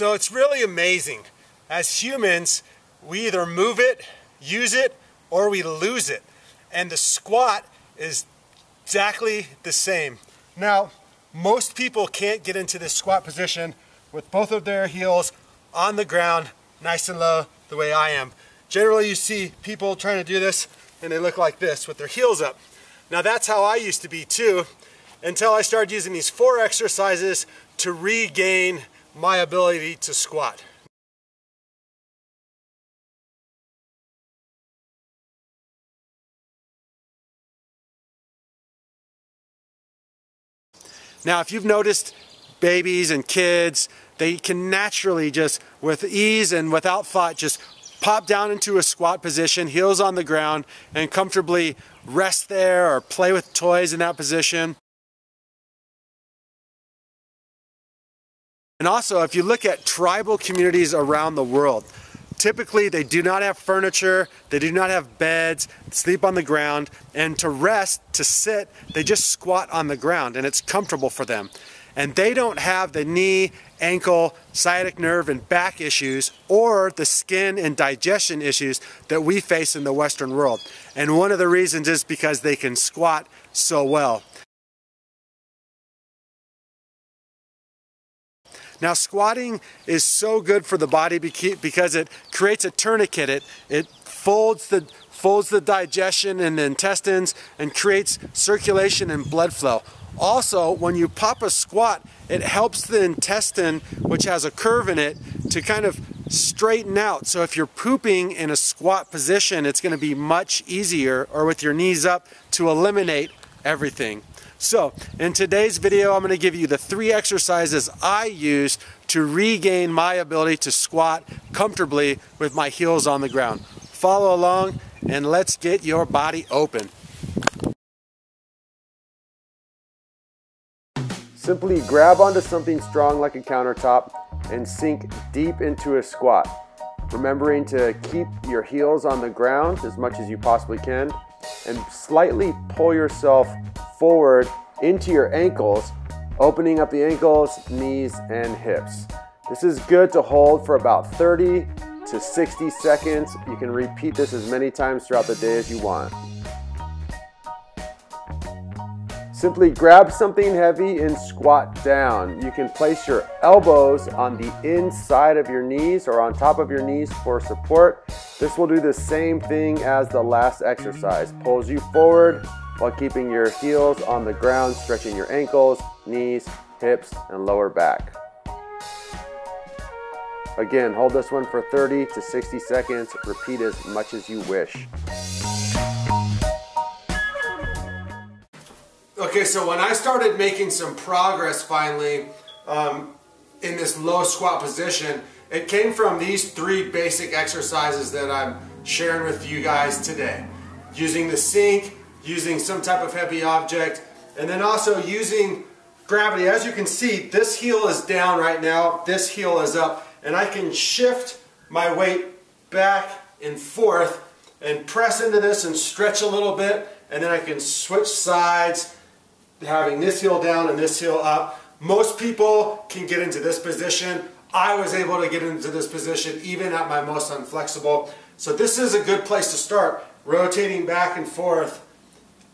So it's really amazing. As humans, we either move it, use it, or we lose it. And the squat is exactly the same. Now, most people can't get into this squat position with both of their heels on the ground, nice and low, the way I am. Generally, you see people trying to do this and they look like this with their heels up. Now, that's how I used to be too, until I started using these 4 exercises to regain my ability to squat. Now, if you've noticed babies and kids, they can naturally just, with ease and without thought, just pop down into a squat position, heels on the ground, and comfortably rest there or play with toys in that position. And also, if you look at tribal communities around the world, typically they do not have furniture, they do not have beds, sleep on the ground, and to rest, to sit, they just squat on the ground and it's comfortable for them. And they don't have the knee, ankle, sciatic nerve, and back issues or the skin and digestion issues that we face in the Western world. And one of the reasons is because they can squat so well. Now, squatting is so good for the body because it creates a tourniquet. It folds the digestion and the intestines and creates circulation and blood flow. Also, when you pop a squat, it helps the intestine, which has a curve in it, to kind of straighten out. So if you're pooping in a squat position, it's going to be much easier, or with your knees up, to eliminate everything. So, in today's video, I'm going to give you the 3 exercises I use to regain my ability to squat comfortably with my heels on the ground. Follow along and let's get your body open. Simply grab onto something strong like a countertop and sink deep into a squat, remembering to keep your heels on the ground as much as you possibly can and slightly pull yourself forward into your ankles, opening up the ankles, knees, and hips. This is good to hold for about 30 to 60 seconds. You can repeat this as many times throughout the day as you want. Simply grab something heavy and squat down. You can place your elbows on the inside of your knees or on top of your knees for support. This will do the same thing as the last exercise. Pulls you forward while keeping your heels on the ground, stretching your ankles, knees, hips, and lower back. Again, hold this one for 30 to 60 seconds. Repeat as much as you wish. Okay, so when I started making some progress finally in this low squat position, it came from these 3 basic exercises that I'm sharing with you guys today. Using the sink, using some type of heavy object, and then also using gravity. As you can see, this heel is down right now, this heel is up, and I can shift my weight back and forth and press into this and stretch a little bit, and then I can switch sides, having this heel down and this heel up. Most people can get into this position. I was able to get into this position even at my most unflexible. So this is a good place to start, rotating back and forth,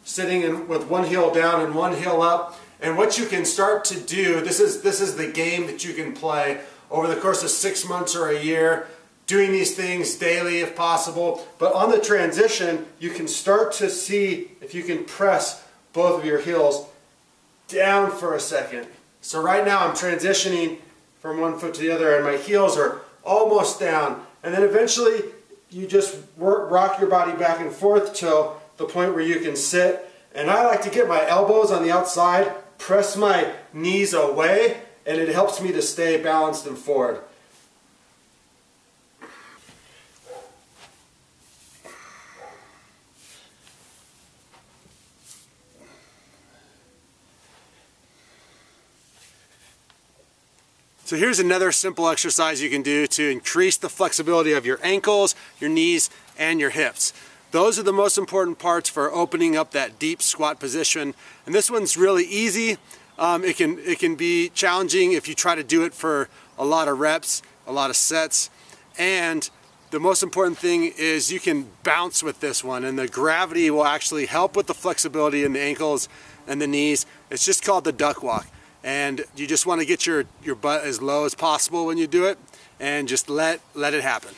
sitting in with one heel down and one heel up. And what you can start to do, this is the game that you can play over the course of 6 months or a year, doing these things daily if possible. But on the transition, you can start to see if you can press both of your heels down for a second. So right now I'm transitioning from one foot to the other and my heels are almost down. And then eventually you just rock your body back and forth till the point where you can sit. And I like to get my elbows on the outside, press my knees away, and it helps me to stay balanced and forward. So here's another simple exercise you can do to increase the flexibility of your ankles, your knees, and your hips. Those are the most important parts for opening up that deep squat position. And this one's really easy. It can be challenging if you try to do it for a lot of reps, a lot of sets, and the most important thing is you can bounce with this one, and the gravity will actually help with the flexibility in the ankles and the knees. It's just called the duck walk, and you just want to get your butt as low as possible when you do it, and just let it happen.